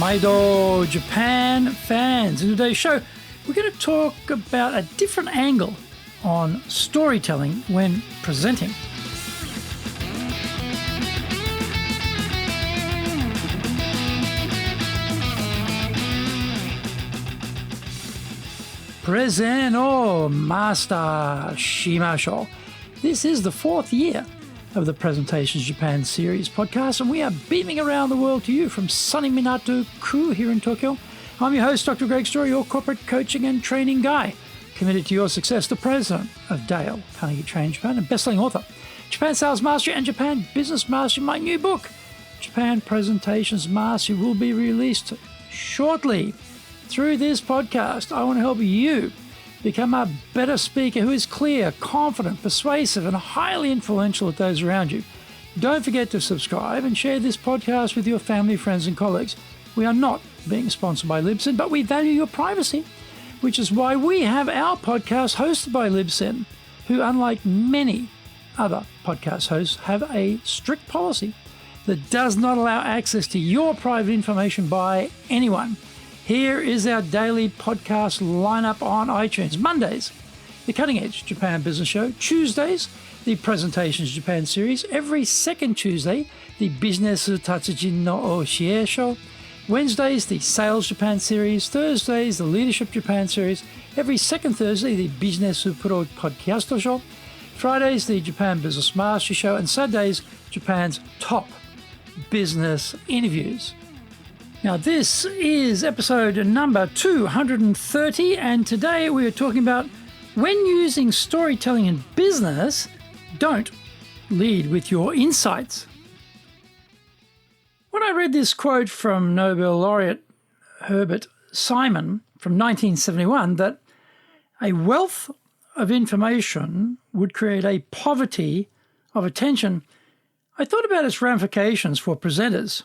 Maido Japan fans. In today's show, we're going to talk about a different angle on storytelling when presenting. Present o master shimashou. This is the fourth year of the Presentations Japan series podcast, and we are beaming around the world to you from sunny Minato-ku here in Tokyo. I'm your host, Dr. Greg Story, your corporate coaching and training guy, committed to your success, the president of Dale Carnegie Training Japan and best-selling author, Japan Sales Mastery and Japan Business Mastery. My new book, Japan Presentations Mastery, will be released shortly. Through this podcast, I want to help you become a better speaker who is clear, confident, persuasive, and highly influential with those around you. Don't forget to subscribe and share this podcast with your family, friends, and colleagues. We are not being sponsored by Libsyn, but we value your privacy, which is why we have our podcast hosted by Libsyn, who, unlike many other podcast hosts, have a strict policy that does not allow access to your private information by anyone. Here is our daily podcast lineup on iTunes. Mondays, the Cutting Edge Japan Business Show. Tuesdays, the Presentations Japan series. Every second Tuesday, the Business Tatsujin no Oshie Show. Wednesdays, the Sales Japan series. Thursdays, the Leadership Japan series. Every second Thursday, the Business Pro Podcast Show. Fridays, the Japan Business Mastery Show. And Saturdays, Japan's top business interviews. Now, this is episode number 230, and today we are talking about when using storytelling in business, don't lead with your insights. When I read this quote from Nobel Laureate Herbert Simon from 1971, that a wealth of information would create a poverty of attention, I thought about its ramifications for presenters.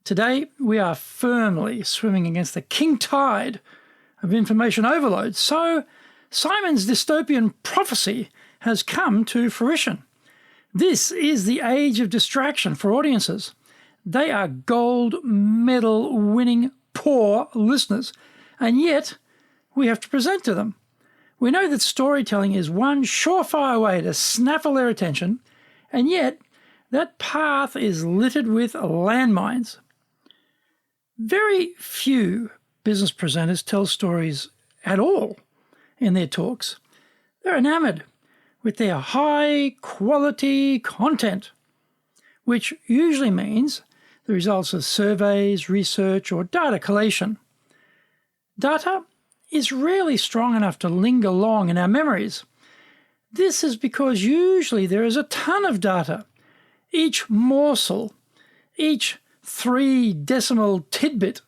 Today, we are firmly swimming against the king tide of information overload. So, Simon's dystopian prophecy has come to fruition. This is the age of distraction for audiences. They are gold medal winning poor listeners, and yet we have to present to them. We know that storytelling is one surefire way to snaffle their attention, and yet that path is littered with landmines. Very few business presenters tell stories at all in their talks. They're enamored with their high-quality content, which usually means the results of surveys, research, or data collation. Data is rarely strong enough to linger long in our memories. This is because usually there is a ton of data. Each morsel, each 3-decimal tidbit,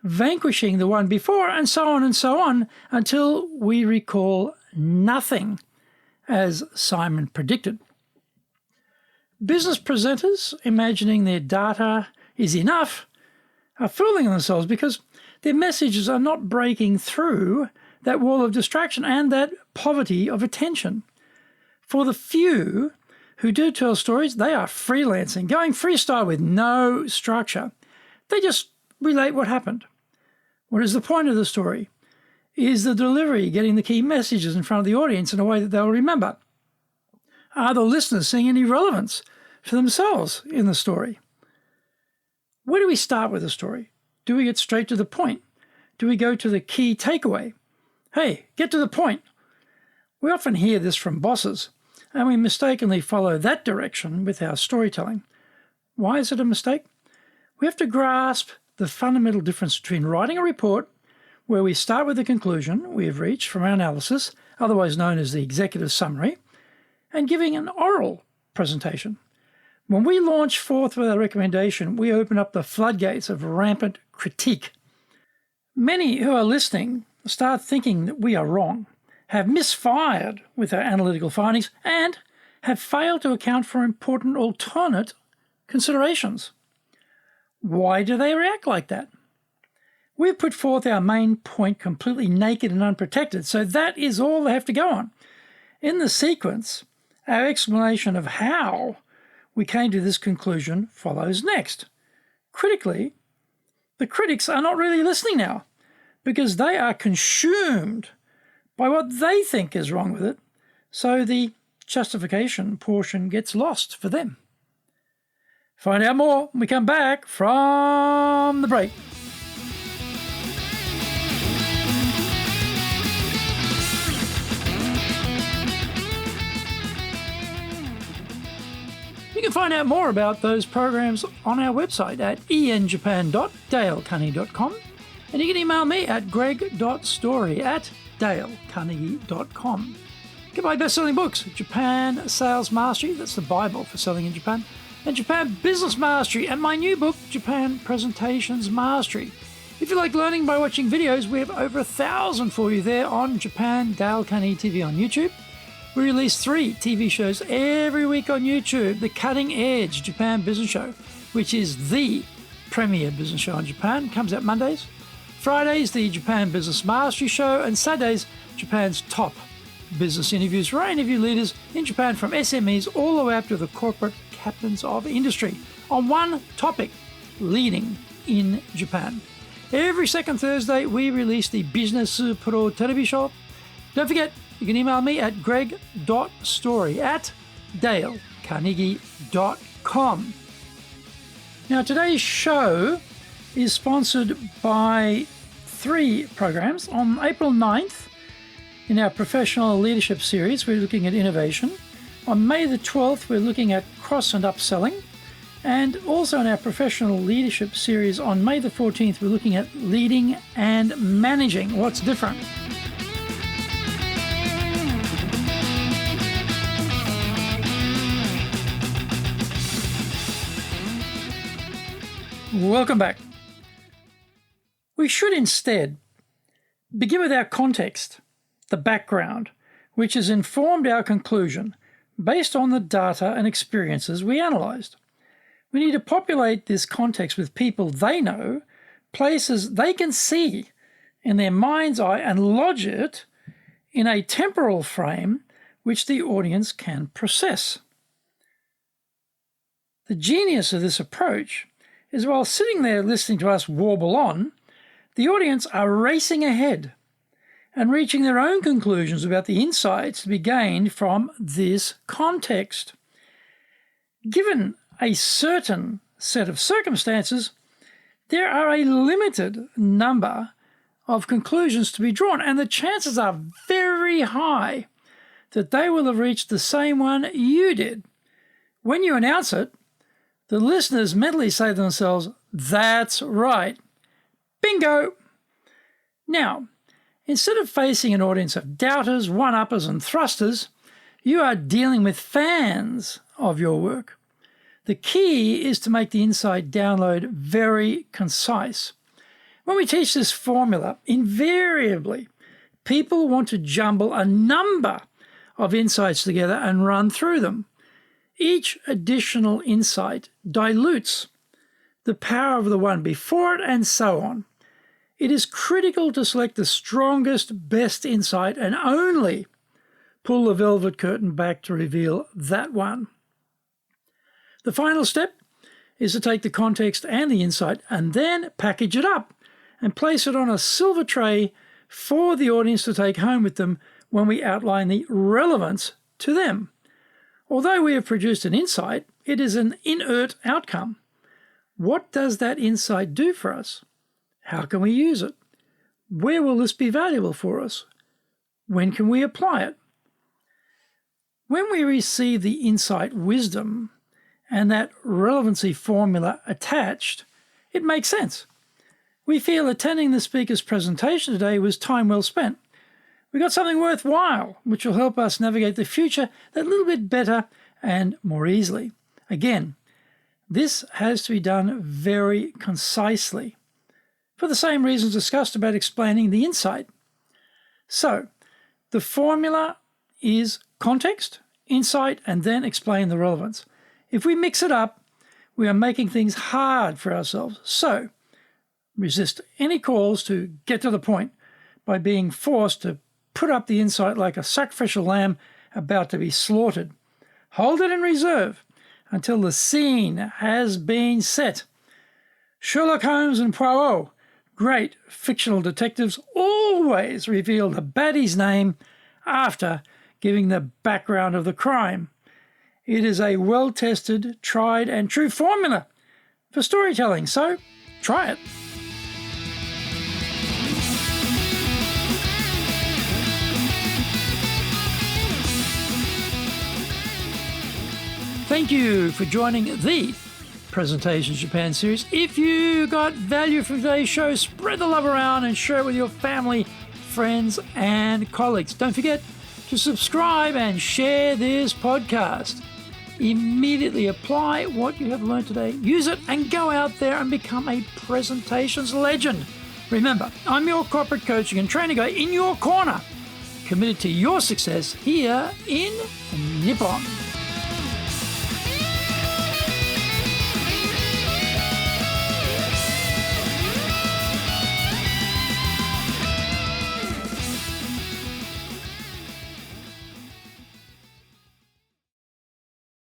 vanquishing the one before, and so on, until we recall nothing, as Simon predicted. Business presenters, imagining their data is enough, are fooling themselves because their messages are not breaking through that wall of distraction and that poverty of attention. For the few who do tell stories, they are freelancing, going freestyle with no structure. They just relate what happened. What is the point of the story? Is the delivery getting the key messages in front of the audience in a way that they'll remember? Are the listeners seeing any relevance for themselves in the story? Where do we start with the story? Do we get straight to the point? Do we go to the key takeaway? Hey, get to the point. We often hear this from bosses, and we mistakenly follow that direction with our storytelling. Why is it a mistake? We have to grasp the fundamental difference between writing a report where we start with the conclusion we have reached from our analysis, otherwise known as the executive summary, and giving an oral presentation. When we launch forth with our recommendation, we open up the floodgates of rampant critique. Many who are listening start thinking that we are wrong, have misfired with our analytical findings, and have failed to account for important alternate considerations. Why do they react like that? We've put forth our main point completely naked and unprotected, so that is all they have to go on. In the sequence, our explanation of how we came to this conclusion follows next. Critically, the critics are not really listening now because they are consumed by what they think is wrong with it, so the justification portion gets lost for them. Find out more when we come back from the break. You can find out more about those programs on our website at enjapan.dalecarnegie.com, and you can email me at greg.story@dalecarnegie.com. Get my best-selling books, Japan Sales Mastery, that's the Bible for selling in Japan, and Japan Business Mastery, and my new book, Japan Presentations Mastery. If you like learning by watching videos, we have over 1,000 for you there on Japan Dale Carnegie TV on YouTube. We release 3 TV shows every week on YouTube. The Cutting Edge Japan Business Show, which is the premier business show in Japan, comes out Mondays. Fridays, the Japan Business Mastery Show, and Saturdays, Japan's top business interviews, where I interview leaders in Japan from SMEs all the way up to the corporate captains of industry on one topic, leading in Japan. Every second Thursday, we release the Business Pro Television Show. Don't forget, you can email me at greg.story@dalecarnegie.com. Now, today's show is sponsored by 3 programs. On April 9th, in our Professional Leadership Series, we're looking at innovation. On May the 12th, we're looking at cross and upselling. And also in our Professional Leadership Series, on May the 14th, we're looking at leading and managing. What's different? Welcome back. We should instead begin with our context, the background, which has informed our conclusion based on the data and experiences we analysed. We need to populate this context with people they know, places they can see in their mind's eye, and lodge it in a temporal frame which the audience can process. The genius of this approach is while sitting there listening to us warble on, the audience are racing ahead and reaching their own conclusions about the insights to be gained from this context. Given a certain set of circumstances, there are a limited number of conclusions to be drawn, and the chances are very high that they will have reached the same one you did. When you announce it, the listeners mentally say to themselves, "That's right. Bingo!" Now, instead of facing an audience of doubters, one-uppers, and thrusters, you are dealing with fans of your work. The key is to make the insight download very concise. When we teach this formula, invariably, people want to jumble a number of insights together and run through them. Each additional insight dilutes the power of the one before it, and so on. It is critical to select the strongest, best insight and only pull the velvet curtain back to reveal that one. The final step is to take the context and the insight and then package it up and place it on a silver tray for the audience to take home with them when we outline the relevance to them. Although we have produced an insight, it is an inert outcome. What does that insight do for us? How can we use it? Where will this be valuable for us? When can we apply it? When we receive the insight wisdom and that relevancy formula attached, it makes sense. We feel attending the speaker's presentation today was time well spent. We got something worthwhile, which will help us navigate the future a little bit better and more easily. Again, this has to be done very concisely, for the same reasons discussed about explaining the insight. So, the formula is context, insight, and then explain the relevance. If we mix it up, we are making things hard for ourselves. So, resist any calls to get to the point by being forced to put up the insight like a sacrificial lamb about to be slaughtered. Hold it in reserve until the scene has been set. Sherlock Holmes and Poirot, great fictional detectives, always reveal the baddie's name after giving the background of the crime. It is a well-tested, tried and true formula for storytelling, so try it. Thank you for joining the Presentations Japan series. If you got value from today's show, spread the love around and share it with your family, friends, and colleagues. Don't forget to subscribe and share this podcast. Immediately apply what you have learned today, use it, and go out there and become a presentations legend. Remember, I'm your corporate coaching and training guy in your corner, committed to your success here in Nippon.